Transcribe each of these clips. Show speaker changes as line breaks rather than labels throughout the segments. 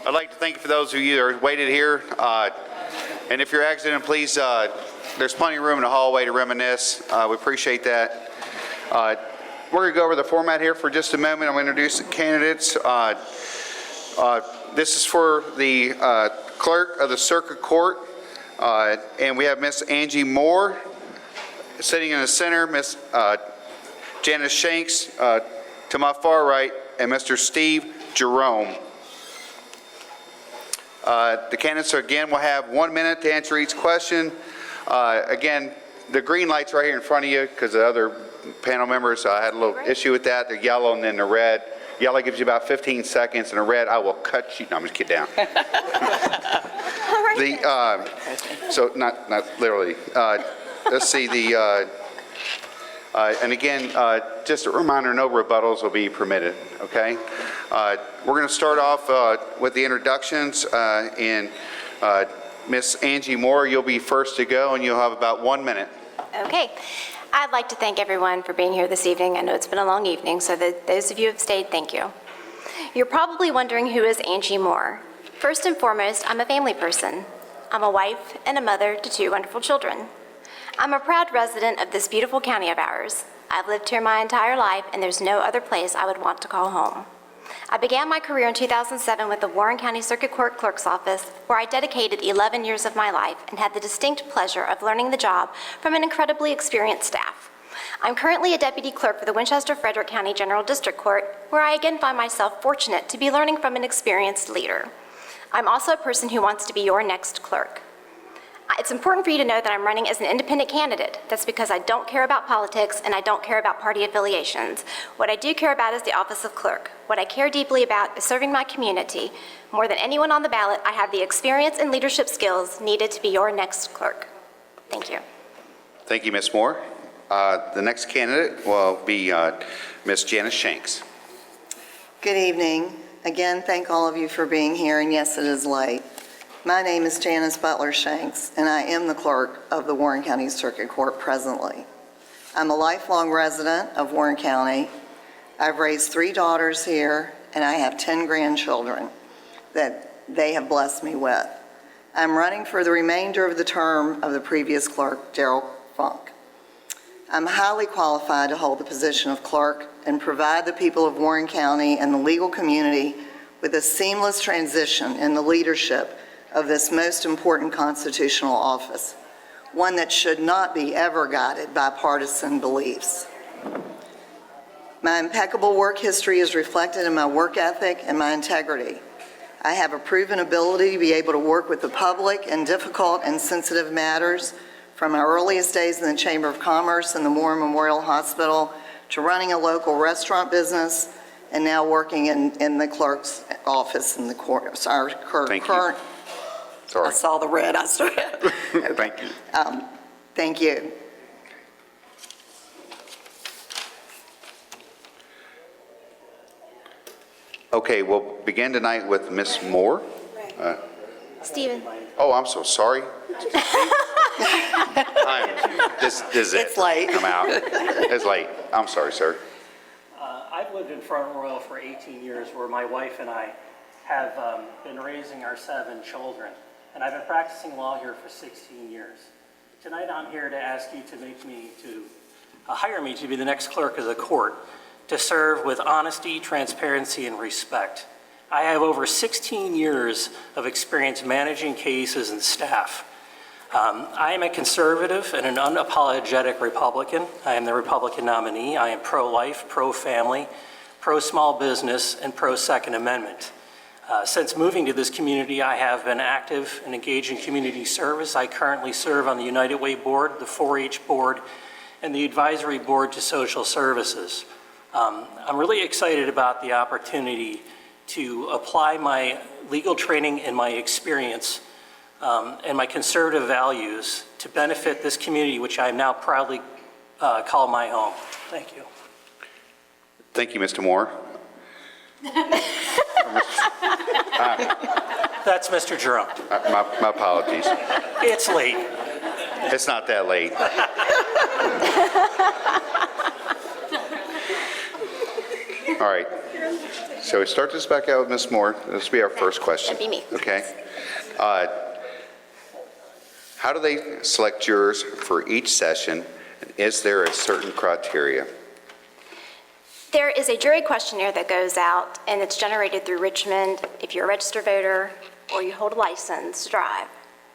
I'd like to thank you for those of you that are waited here. And if you're exiting, please, there's plenty of room in the hallway to reminisce. We appreciate that. We're going to go over the format here for just a moment. I'm going to introduce the candidates. This is for the clerk of the circuit court. And we have Miss Angie Moore sitting in the center, Miss Janice Shanks to my far right, and Mr. Steve Jerome. The candidates, again, will have 1 minute to answer each question. Again, the green light's right here in front of you because the other panel members had a little issue with that. The yellow and then the red. Yellow gives you about 15 seconds, and the red, I will cut you. No, I'm just kidding down. So not literally. Let's see the. And again, just a reminder: no rebuttals will be permitted. Okay. We're going to start off with the introductions, and Miss Angie Moore, you'll be first to go, and you'll have about 1 minute.
Okay. I'd like to thank everyone for being here this evening. I know it's been a long evening, so those of you who have stayed, thank you. You're probably wondering, who is Angie Moore? First and foremost, I'm a family person. I'm a wife and a mother to 2 wonderful children. I'm a proud resident of this beautiful county of ours. I've lived here my entire life, and there's no other place I would want to call home. I began my career in 2007 with the Warren County Circuit Court Clerk's Office, where I dedicated 11 years of my life and had the distinct pleasure of learning the job from an incredibly experienced staff. I'm currently a deputy clerk for the Winchester-Frederick County General District Court, where I again find myself fortunate to be learning from an experienced leader. I'm also a person who wants to be your next clerk. It's important for you to know that I'm running as an independent candidate. That's because I don't care about politics and I don't care about party affiliations. What I do care about is the office of clerk. What I care deeply about is serving my community. More than anyone on the ballot, I have the experience and leadership skills needed to be your next clerk. Thank you.
Thank you, Ms. Moore. The next candidate will be Ms. Janice Shanks.
Good evening. Again, thank all of you for being here, and yes, it is late. My name is Janice Butler Shanks, and I am the clerk of the Warren County Circuit Court presently. I'm a lifelong resident of Warren County. I've raised 3 daughters here, and I have 10 grandchildren that they have blessed me with. I'm running for the remainder of the term of the previous clerk, Daryl Funk. I'm highly qualified to hold the position of clerk and provide the people of Warren County and the legal community with a seamless transition in the leadership of this most important constitutional office, one that should not be ever guided by partisan beliefs. My impeccable work history is reflected in my work ethic and my integrity. I have a proven ability to be able to work with the public in difficult and sensitive matters, from my earliest days in the Chamber of Commerce and the Moore Memorial Hospital to running a local restaurant business and now working in the clerk's office in the court. Sorry,
Thank you. Sorry.
I saw the red. I started. Okay.
Thank you.
Thank you.
Okay, we'll begin tonight with Ms. Moore.
Stephen.
Oh, I'm so sorry. This is it.
It's late.
I'm out. It's late. I'm sorry, sir.
I've lived in Front Royal for 18 years, where my wife and I have been raising our 7 children. And I've been practicing law here for 16 years. Tonight I'm here to ask you to hire me to be the next clerk of the court, to serve with honesty, transparency, and respect. I have over 16 years of experience managing cases and staff. I am a conservative and an unapologetic Republican. I am the Republican nominee. I am pro-life, pro-family, pro-small business, and pro-Second Amendment. Since moving to this community, I have been active and engaged in community service. I currently serve on the United Way Board, the 4-H Board, and the Advisory Board to Social Services. I'm really excited about the opportunity to apply my legal training and my experience and my conservative values to benefit this community, which I now proudly call my home. Thank you.
Thank you, Mr. Moore.
That's Mr. Jerome.
My apologies.
It's late.
It's not that late. All right. So we start this back out with Ms. Moore. This will be our first question.
That'd be me.
Okay. How do they select jurors for each session? And is there a certain criteria?
There is a jury questionnaire that goes out, and it's generated through Richmond. If you're a registered voter or you hold a license to drive,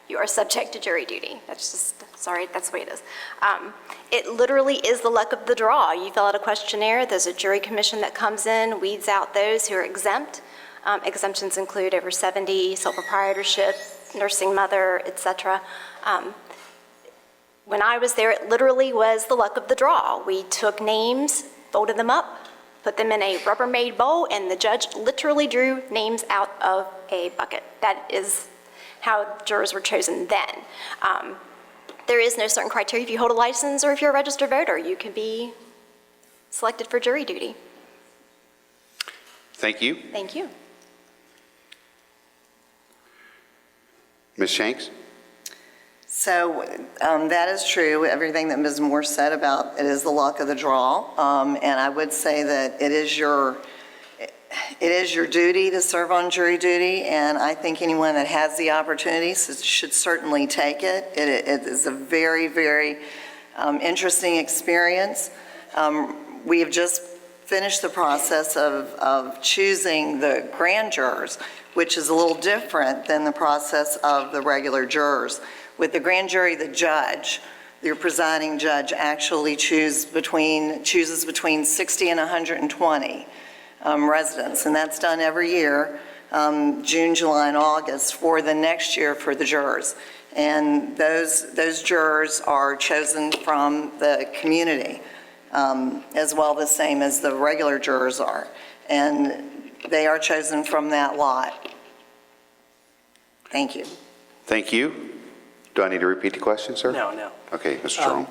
you are subject to jury duty. That's just, sorry, that's the way it is. It literally is the luck of the draw. You fill out a questionnaire, there's a jury commission that comes in, weeds out those who are exempt. Exemptions include over 70, sole proprietorship, nursing mother, et cetera. When I was there, it literally was the luck of the draw. We took names, folded them up, put them in a Rubbermaid bowl, and the judge literally drew names out of a bucket. That is how jurors were chosen then. There is no certain criteria. If you hold a license or if you're a registered voter, you can be selected for jury duty.
Thank you.
Thank you.
Ms. Shanks?
So that is true, everything that Ms. Moore said about it is the luck of the draw. And I would say that it is your duty to serve on jury duty, and I think anyone that has the opportunity should certainly take it. It is a very, very interesting experience. We have just finished the process of choosing the grand jurors, which is a little different than the process of the regular jurors. With the grand jury, the judge, your presiding judge, actually chooses between 60 and 120 residents, and that's done every year, June, July, and August for the next year for the jurors. And those jurors are chosen from the community, as well the same as the regular jurors are. And they are chosen from that lot. Thank you.
Thank you. Do I need to repeat the question, sir?
No.
Okay, Mr. Jerome.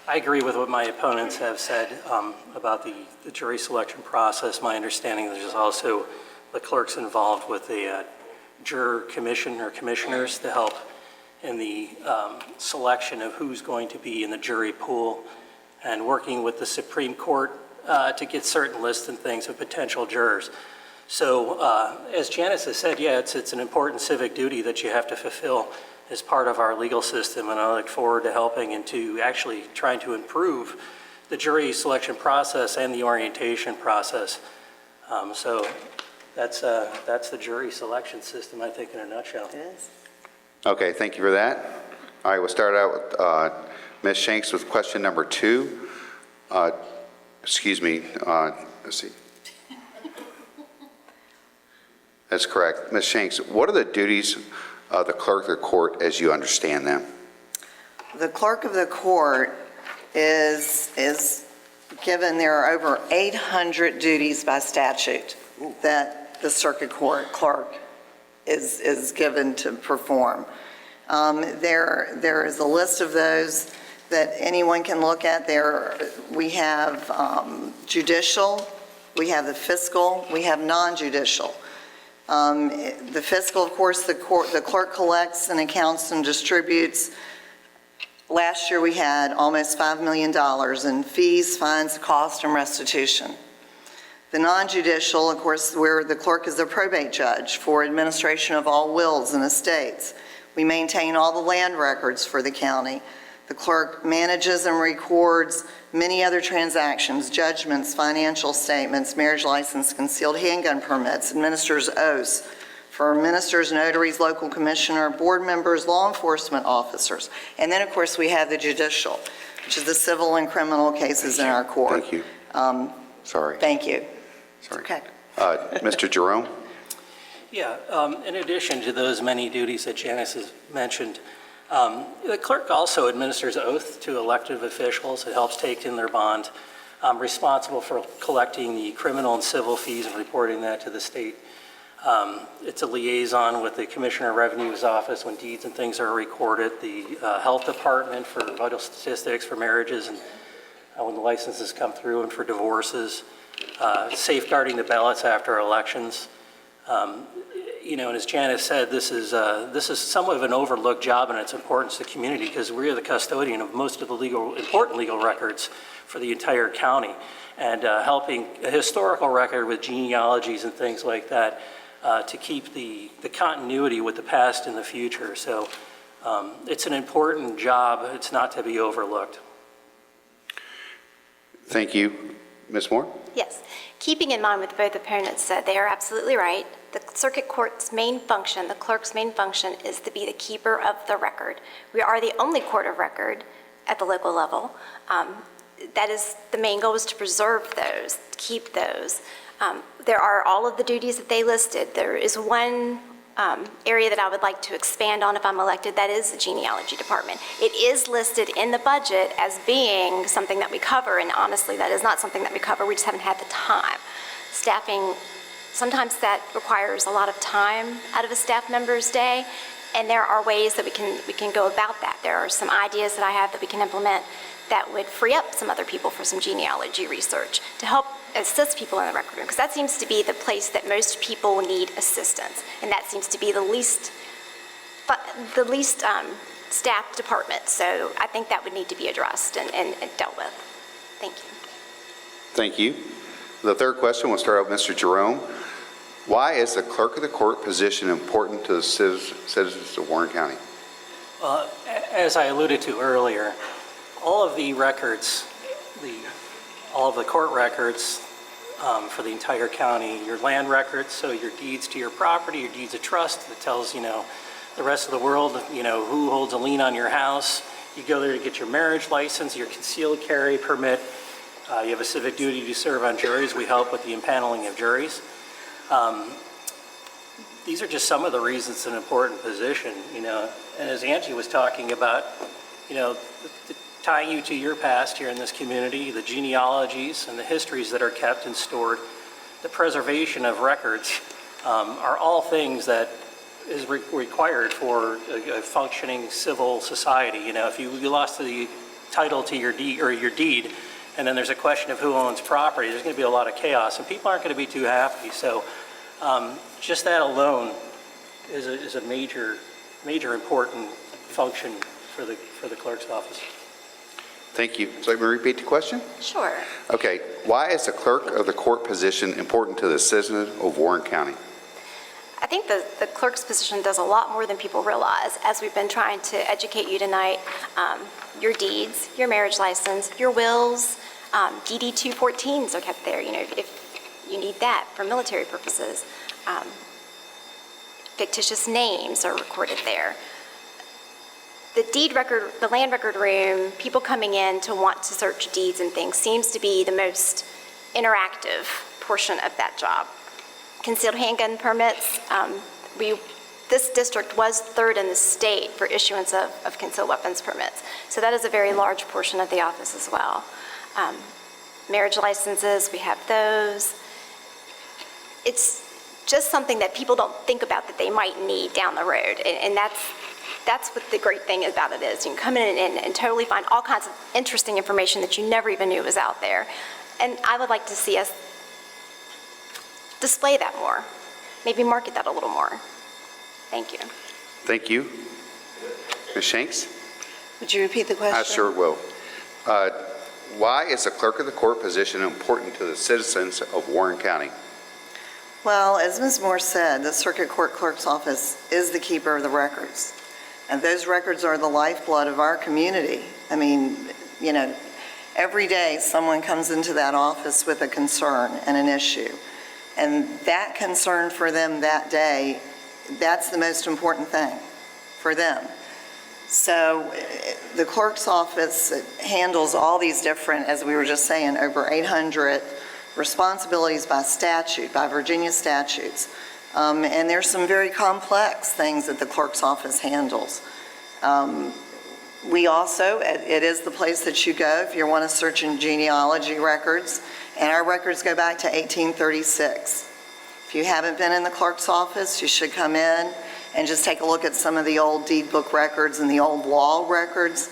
I agree with what my opponents have said about the jury selection process. My understanding is there's also the clerks involved with the juror commission or commissioners to help in the selection of who's going to be in the jury pool, and working with the Supreme Court to get certain lists and things of potential jurors. So as Janice has said, yeah, it's an important civic duty that you have to fulfill as part of our legal system, and I look forward to helping and to actually trying to improve the jury selection process and the orientation process. So that's the jury selection system, I think, in a nutshell.
It is.
Okay, thank you for that. All right, we'll start out with Ms. Shanks with question number 2. Excuse me, let's see. That's correct. Ms. Shanks, what are the duties of the clerk of the court as you understand them?
The clerk of the court is given, there are over 800 duties by statute that the circuit court clerk is given to perform. There is a list of those that anyone can look at. We have judicial, we have the fiscal, we have non-judicial. The fiscal, of course, the clerk collects and accounts and distributes. Last year we had almost $5 million in fees, fines, cost, and restitution. The non-judicial, of course, where the clerk is the probate judge for administration of all wills and estates. We maintain all the land records for the county. The clerk manages and records many other transactions, judgments, financial statements, marriage license, concealed handgun permits, administers oaths for ministers, notaries, local commissioner, board members, law enforcement officers. And then, of course, we have the judicial, which is the civil and criminal cases in our court.
Thank you. Sorry.
Thank you.
Sorry.
Okay.
Mr. Jerome?
Yeah, in addition to those many duties that Janice has mentioned, the clerk also administers oath to elected officials. It helps take in their bond. Responsible for collecting the criminal and civil fees and reporting that to the state. It's a liaison with the Commissioner of Revenue's office when deeds and things are recorded, the health department for vital statistics for marriages and when the licenses come through, and for divorces, safeguarding the ballots after elections. you know, and as Janice said, this is somewhat of an overlooked job and its importance to the community because we are the custodian of most of the important legal records for the entire county, and helping a historical record with genealogies and things like that to keep the continuity with the past and the future. So it's an important job. It's not to be overlooked.
Thank you. Ms. Moore?
Yes. Keeping in mind what both opponents said, they are absolutely right. The circuit court's main function, the clerk's main function, is to be the keeper of the record. We are the only court of record at the local level. That is, the main goal is to preserve those, to keep those. There are all of the duties that they listed. There is one area that I would like to expand on if I'm elected, that is the genealogy department. It is listed in the budget as being something that we cover, and honestly, that is not something that we cover. We just haven't had the time. Staffing, sometimes that requires a lot of time out of a staff member's day, and there are ways that we can go about that. There are some ideas that I have that we can implement that would free up some other people for some genealogy research to help assist people in the record room, because that seems to be the place that most people need assistance, and that seems to be the least staffed department. So I think that would need to be addressed and dealt with. Thank you.
Thank you. The third question, we'll start out with Mr. Jerome. Why is the clerk of the court position important to the citizens of Warren County?
As I alluded to earlier, all of the records, all of the court records for the entire county, your land records, so your deeds to your property, your deeds of trust that tells, the rest of the world, who holds a lien on your house. You go there to get your marriage license, your concealed carry permit. You have a civic duty to serve on juries. We help with the impaneling of juries. These are just some of the reasons it's an important position, and as Angie was talking about, tying you to your past here in this community, the genealogies and the histories that are kept and stored, the preservation of records are all things that is required for a functioning civil society. If you lost the title to your deed, and then there's a question of who owns property, there's going to be a lot of chaos, and people aren't going to be too happy. So just that alone is a major important function for the clerk's office.
Thank you. So let me repeat the question?
Sure.
Okay. Why is the clerk of the court position important to the citizens of Warren County?
I think the clerk's position does a lot more than people realize. As we've been trying to educate you tonight, your deeds, your marriage license, your wills, DD 214s are kept there, if you need that for military purposes. Fictitious names are recorded there. The deed record, the land record room, people coming in to want to search deeds and things seems to be the most interactive portion of that job. Concealed handgun permits, this district was third in the state for issuance of concealed weapons permits. So that is a very large portion of the office as well. Marriage licenses, we have those. It's just something that people don't think about that they might need down the road, and that's what the great thing about it is. You can come in and totally find all kinds of interesting information that you never even knew was out there. And I would like to see us display that more, maybe market that a little more. Thank you.
Thank you. Ms. Shanks?
Would you repeat the question?
I sure will. Why is the clerk of the court position important to the citizens of Warren County?
Well, as Ms. Moore said, the circuit court clerk's office is the keeper of the records. And those records are the lifeblood of our community. I mean, every day someone comes into that office with a concern and an issue. And that concern for them that day, that's the most important thing for them. So the clerk's office handles all these different, as we were just saying, over 800 responsibilities by statute, by Virginia statutes. And there's some very complex things that the clerk's office handles. We also, it is the place that you go if you want to search in genealogy records, and our records go back to 1836. If you haven't been in the clerk's office, you should come in and just take a look at some of the old deed book records and the old law records.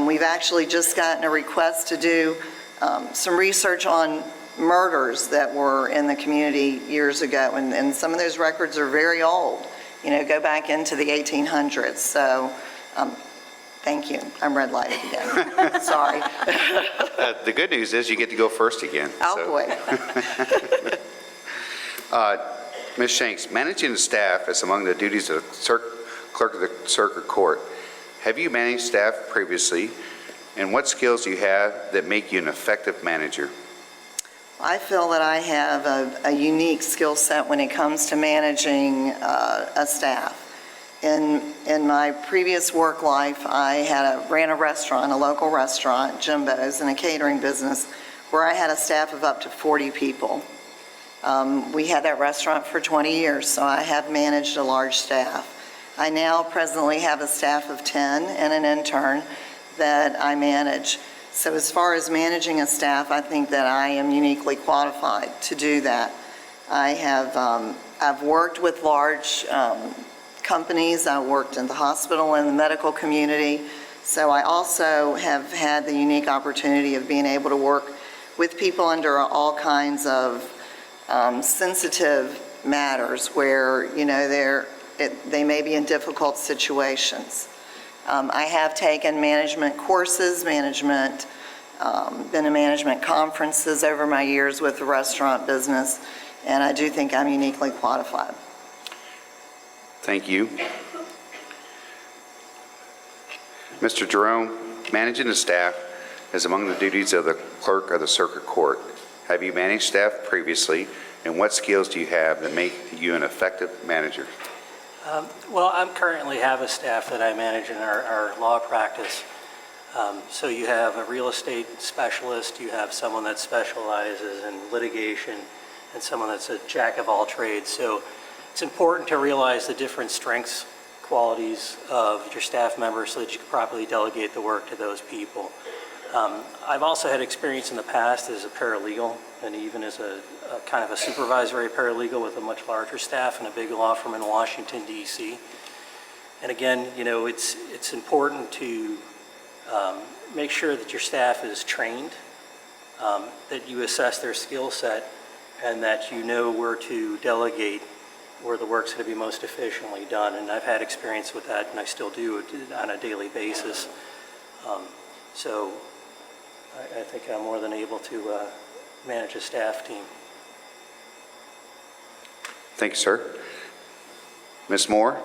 We've actually just gotten a request to do some research on murders that were in the community years ago, and some of those records are very old, go back into the 1800s. So thank you. I'm red lighted again. Sorry.
The good news is you get to go first again.
Oh, boy.
Ms. Shanks, managing the staff is among the duties of the clerk of the circuit court. Have you managed staff previously, and what skills do you have that make you an effective manager?
I feel that I have a unique skill set when it comes to managing a staff. In my previous work life, I ran a restaurant, a local restaurant, Jimbo's, and a catering business, where I had a staff of up to 40 people. We had that restaurant for 20 years, so I have managed a large staff. I now presently have a staff of 10 and an intern that I manage. So as far as managing a staff, I think that I am uniquely qualified to do that. I've worked with large companies. I worked in the hospital and the medical community. So I also have had the unique opportunity of being able to work with people under all kinds of sensitive matters where, they may be in difficult situations. I have taken management courses, been in management conferences over my years with the restaurant business, and I do think I'm uniquely qualified.
Thank you. Mr. Jerome, managing the staff is among the duties of the clerk of the circuit court. Have you managed staff previously, and what skills do you have that make you an effective manager?
Well, I currently have a staff that I manage in our law practice. So you have a real estate specialist, you have someone that specializes in litigation, and someone that's a jack of all trades. So it's important to realize the different strengths, qualities of your staff members so that you can properly delegate the work to those people. I've also had experience in the past as a paralegal and even as a kind of a supervisory paralegal with a much larger staff in a big law firm in Washington, D.C. And again, it's important to make sure that your staff is trained, that you assess their skill set, and that you know where to delegate where the work's going to be most efficiently done. And I've had experience with that, and I still do it on a daily basis. So I think I'm more than able to manage a staff team.
Thank you, sir. Ms. Moore?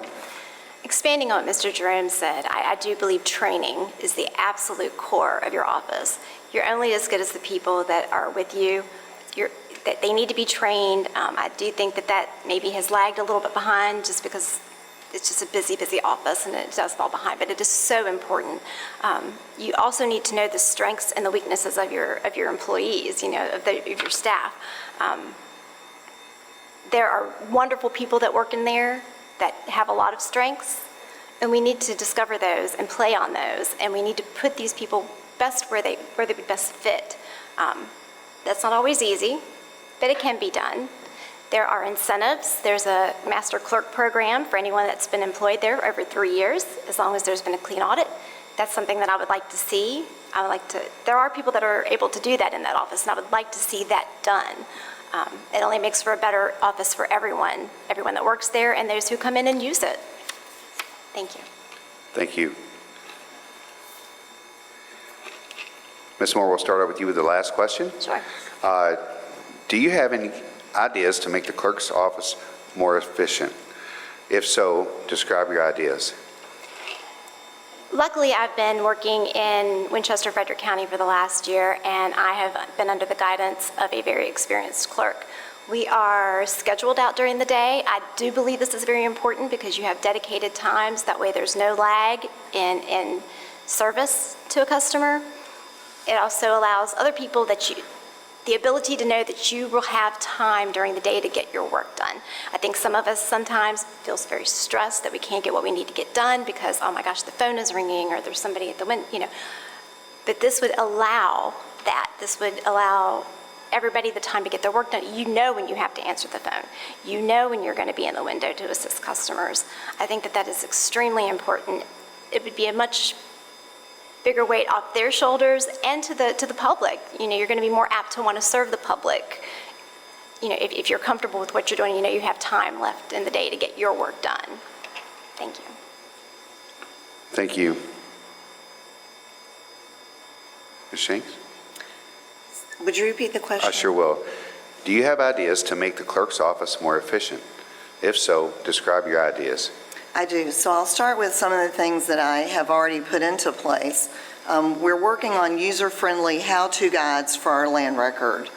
Expanding on what Mr. Jerome said, I do believe training is the absolute core of your office. You're only as good as the people that are with you. That they need to be trained. I do think that maybe has lagged a little bit behind just because it's just a busy, busy office and it does fall behind, but it is so important. You also need to know the strengths and the weaknesses of your employees, of your staff. There are wonderful people that work in there that have a lot of strengths, and we need to discover those and play on those, and we need to put these people best where they would best fit. That's not always easy, but it can be done. There are incentives. There's a master clerk program for anyone that's been employed there over 3 years, as long as there's been a clean audit. That's something that I would like to see. There are people that are able to do that in that office, and I would like to see that done. It only makes for a better office for everyone that works there and those who come in and use it. Thank you.
Thank you. Ms. Moore, we'll start out with you with the last question.
Sure.
Do you have any ideas to make the clerk's office more efficient? If so, describe your ideas.
Luckily, I've been working in Winchester, Frederick County for the last year, and I have been under the guidance of a very experienced clerk. We are scheduled out during the day. I do believe this is very important because you have dedicated times. That way there's no lag in service to a customer. It also allows other people the ability to know that you will have time during the day to get your work done. I think some of us sometimes feels very stressed that we can't get what we need to get done because, oh my gosh, the phone is ringing or there's somebody at the window, But this would allow that. This would allow everybody the time to get their work done. You know when you have to answer the phone. You know when you're going to be in the window to assist customers. I think that is extremely important. It would be a much bigger weight off their shoulders and to the public. You know, you're going to be more apt to want to serve the public. You know, if you're comfortable with what you're doing, you know you have time left in the day to get your work done. Thank you.
Thank you. Ms. Shanks?
Would you repeat the question?
I sure will. Do you have ideas to make the clerk's office more efficient? If so, describe your ideas.
I do. So I'll start with some of the things that I have already put into place. We're working on user-friendly how-to guides for our land record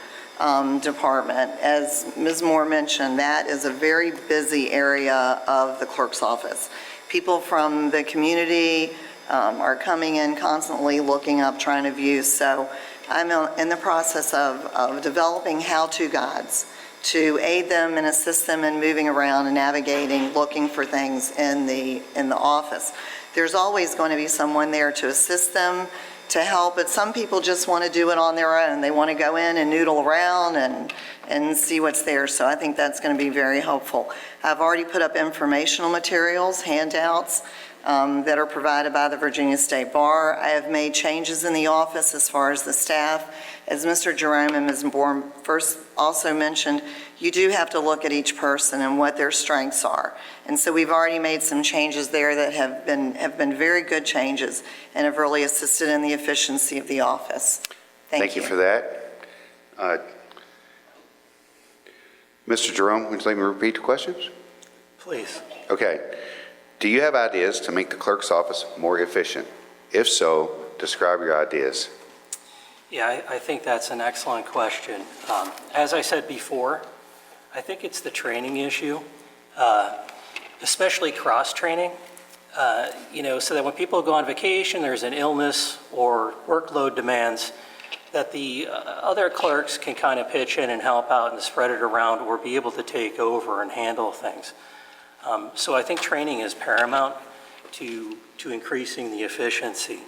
department. As Ms. Moore mentioned, that is a very busy area of the clerk's office. People from the community are coming in constantly looking up, trying to view. So I'm in the process of developing how-to guides to aid them and assist them in moving around and navigating, looking for things in the office. There's always going to be someone there to assist them, to help, but some people just want to do it on their own. They want to go in and noodle around and see what's there. So I think that's going to be very helpful. I've already put up informational materials, handouts, that are provided by the Virginia State Bar. I have made changes in the office as far as the staff. As Mr. Jerome and Ms. Moore first also mentioned, you do have to look at each person and what their strengths are. And so we've already made some changes there that have been very good changes and have really assisted in the efficiency of the office. Thank you.
Thank you for that. Mr. Jerome, would you like me to repeat the questions?
Please.
Okay. Do you have ideas to make the clerk's office more efficient? If so, describe your ideas.
Yeah, I think that's an excellent question. As I said before, I think it's the training issue, especially cross-training, so that when people go on vacation, there's an illness or workload demands, that the other clerks can kind of pitch in and help out and spread it around or be able to take over and handle things. So I think training is paramount to increasing the efficiency,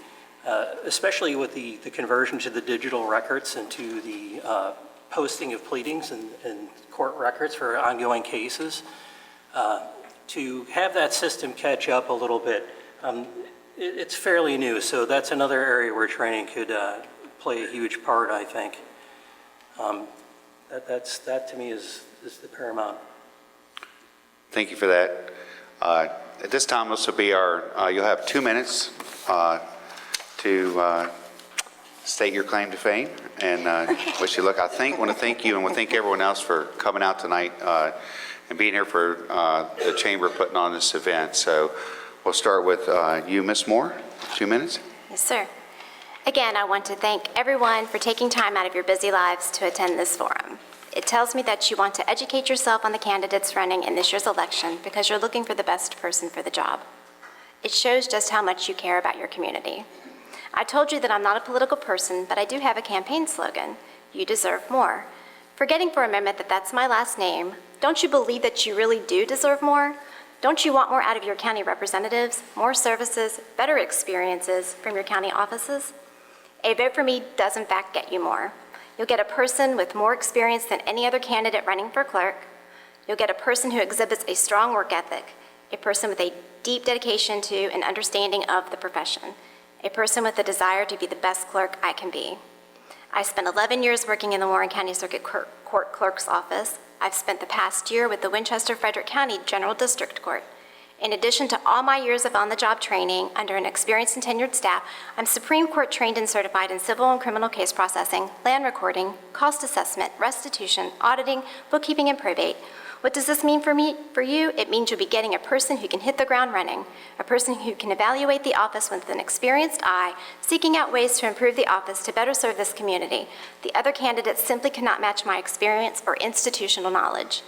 especially with the conversion to the digital records and to the posting of pleadings and court records for ongoing cases. To have that system catch up a little bit, it's fairly new, so that's another area where training could play a huge part, I think. That to me is the paramount.
Thank you for that. At this time, this will be our, you'll have 2 minutes to state your claim to fame and wish you luck. Want to thank you and want to thank everyone else for coming out tonight and being here for the Chamber putting on this event. So we'll start with you, Ms. Moore, 2 minutes.
Yes, sir. Again, I want to thank everyone for taking time out of your busy lives to attend this forum. It tells me that you want to educate yourself on the candidates running in this year's election because you're looking for the best person for the job. It shows just how much you care about your community. I told you that I'm not a political person, but I do have a campaign slogan: you deserve more. Forgetting for a moment that that's my last name, don't you believe that you really do deserve more? Don't you want more out of your county representatives, more services, better experiences from your county offices? A vote for me does in fact get you more. You'll get a person with more experience than any other candidate running for clerk. You'll get a person who exhibits a strong work ethic, a person with a deep dedication to and understanding of the profession, a person with a desire to be the best clerk I can be. I spent 11 years working in the Warren County Circuit Court Clerk's office. I've spent the past year with the Winchester-Frederick County General District Court. In addition to all my years of on-the-job training under an experienced and tenured staff, I'm Supreme Court trained and certified in civil and criminal case processing, land recording, cost assessment, restitution, auditing, bookkeeping, and probate. What does this mean for you? It means you'll be getting a person who can hit the ground running, a person who can evaluate the office with an experienced eye, seeking out ways to improve the office to better serve this community. The other candidates simply cannot match my experience or institutional knowledge.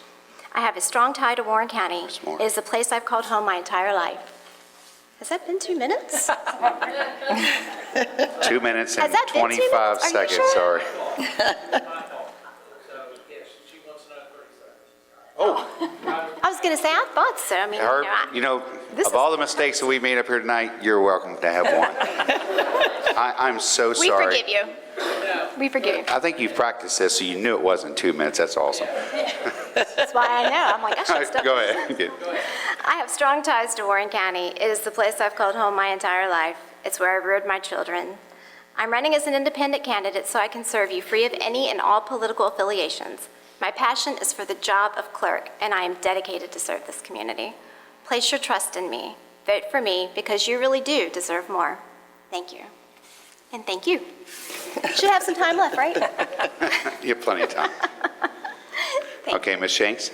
I have a strong tie to Warren County. It is a place I've called home my entire life. Has that been 2 minutes?
2 minutes and
Has that been 2 minutes?
25
Are you
seconds,
sure?
sorry.
I was going to say, I thought so. I mean, this
Of
is-
all the mistakes that we've made up here tonight, you're welcome to have one. I'm so
we
sorry.
forgive you. We forgive you.
I think you've practiced this, so you knew it wasn't 2 minutes. That's awesome.
That's why I know. I'm like, I should stop.
Go ahead.
I have strong ties to Warren County. It is the place I've called home my entire life. It's where I reared my children. I'm running as an independent candidate so I can serve you free of any and all political affiliations. My passion is for the job of clerk, and I am dedicated to serve this community. Place your trust in me. Vote for me because you really do deserve more. Thank you. And thank you. Should have some time left, right?
You have plenty of time. Okay, Ms. Shanks?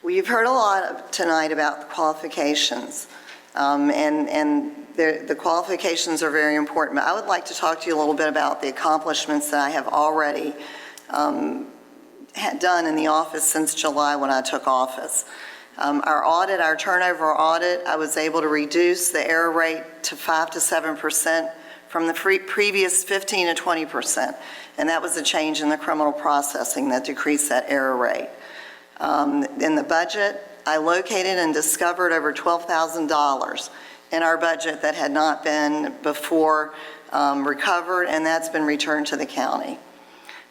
We've heard a lot tonight about the qualifications, and the qualifications are very important. But I would like to talk to you a little bit about the accomplishments that I have already had done in the office since July when I took office. Our turnover audit, I was able to reduce the error rate to 5 to 7% from the previous 15 to 20%, and that was a change in the criminal processing that decreased that error rate. In the budget, I located and discovered over $12,000 in our budget that had not been before recovered, and that's been returned to the county.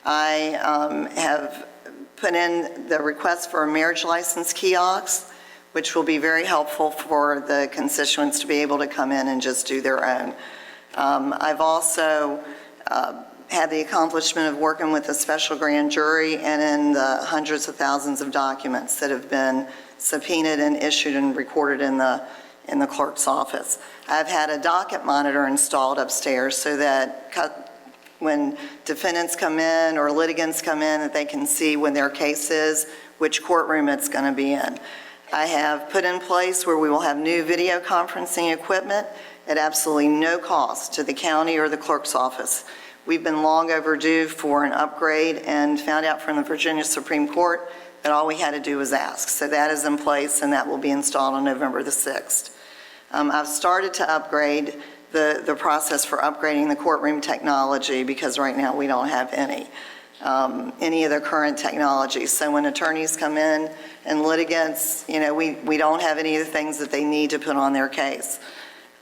I have put in the request for a marriage license kiosk, which will be very helpful for the constituents to be able to come in and just do their own. I've also had the accomplishment of working with a special grand jury and in the hundreds of thousands of documents that have been subpoenaed and issued and recorded in the clerk's office. I've had a docket monitor installed upstairs so that when defendants come in or litigants come in, that they can see when their case is, which courtroom it's going to be in. I have put in place where we will have new video conferencing equipment at absolutely no cost to the county or the clerk's office. We've been long overdue for an upgrade and found out from the Virginia Supreme Court that all we had to do was ask. So that is in place, and that will be installed on November the 6th. I've started to upgrade the process for upgrading the courtroom technology because right now we don't have any of the current technology. So when attorneys come in and litigants, we don't have any of the things that they need to put on their case.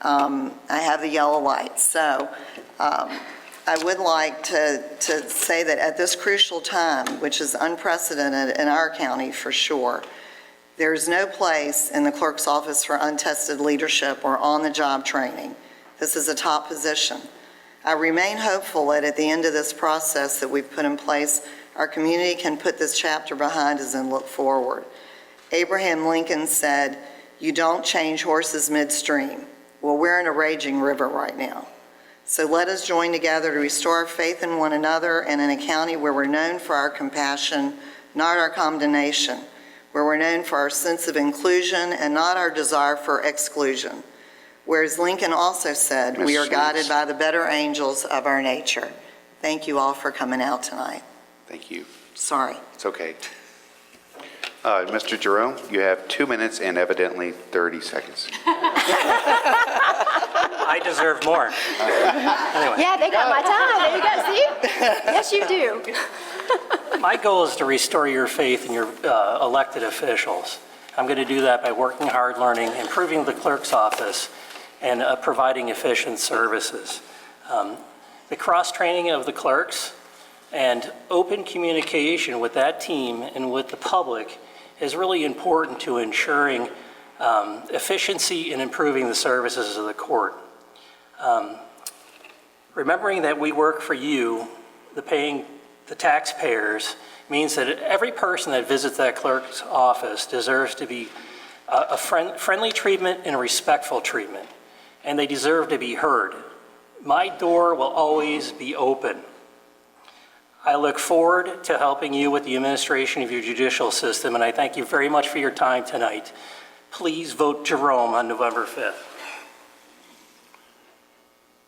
I have the yellow light. So I would like to say that at this crucial time, which is unprecedented in our county for sure, there is no place in the clerk's office for untested leadership or on-the-job training. This is a top position. I remain hopeful that at the end of this process that we've put in place, our community can put this chapter behind us and look forward. Abraham Lincoln said, "You don't change horses midstream." Well, we're in a raging river right now. So let us join together to restore our faith in one another and in a county where we're known for our compassion, not our condemnation, where we're known for our sense of inclusion and not our desire for exclusion. Whereas Lincoln also said, we are guided by the better angels of our nature. Thank you all for coming out tonight.
Thank you.
Sorry.
It's okay. Mr. Jerome, you have 2 minutes and evidently 30 seconds.
I deserve more. Anyway,
Yeah, they got my time. There you go, see? Yes, you do.
my goal is to restore your faith in your elected officials. I'm going to do that by working hard, learning, improving the clerk's office, and providing efficient services. The cross-training of the clerks and open communication with that team and with the public is really important to ensuring efficiency and improving the services of the court. Remembering that we work for you, the taxpayers, means that every person that visits that clerk's office deserves to be a friendly treatment and a respectful treatment, and they deserve to be heard. My door will always be open. I look forward to helping you with the administration of your judicial system, and I thank you very much for your time tonight. Please vote Jerome on November 5th.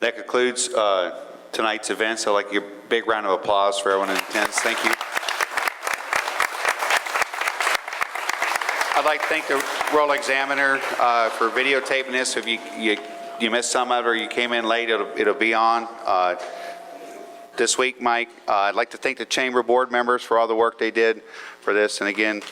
That concludes tonight's events. I'd like to give a big round of applause for everyone in attendance. Thank you. I'd like to thank the Royal Examiner for videotaping this. If you missed some of it or you came in late, it'll be on this week, Mike. I'd like to thank the Chamber Board members for all the work they did for this. And again,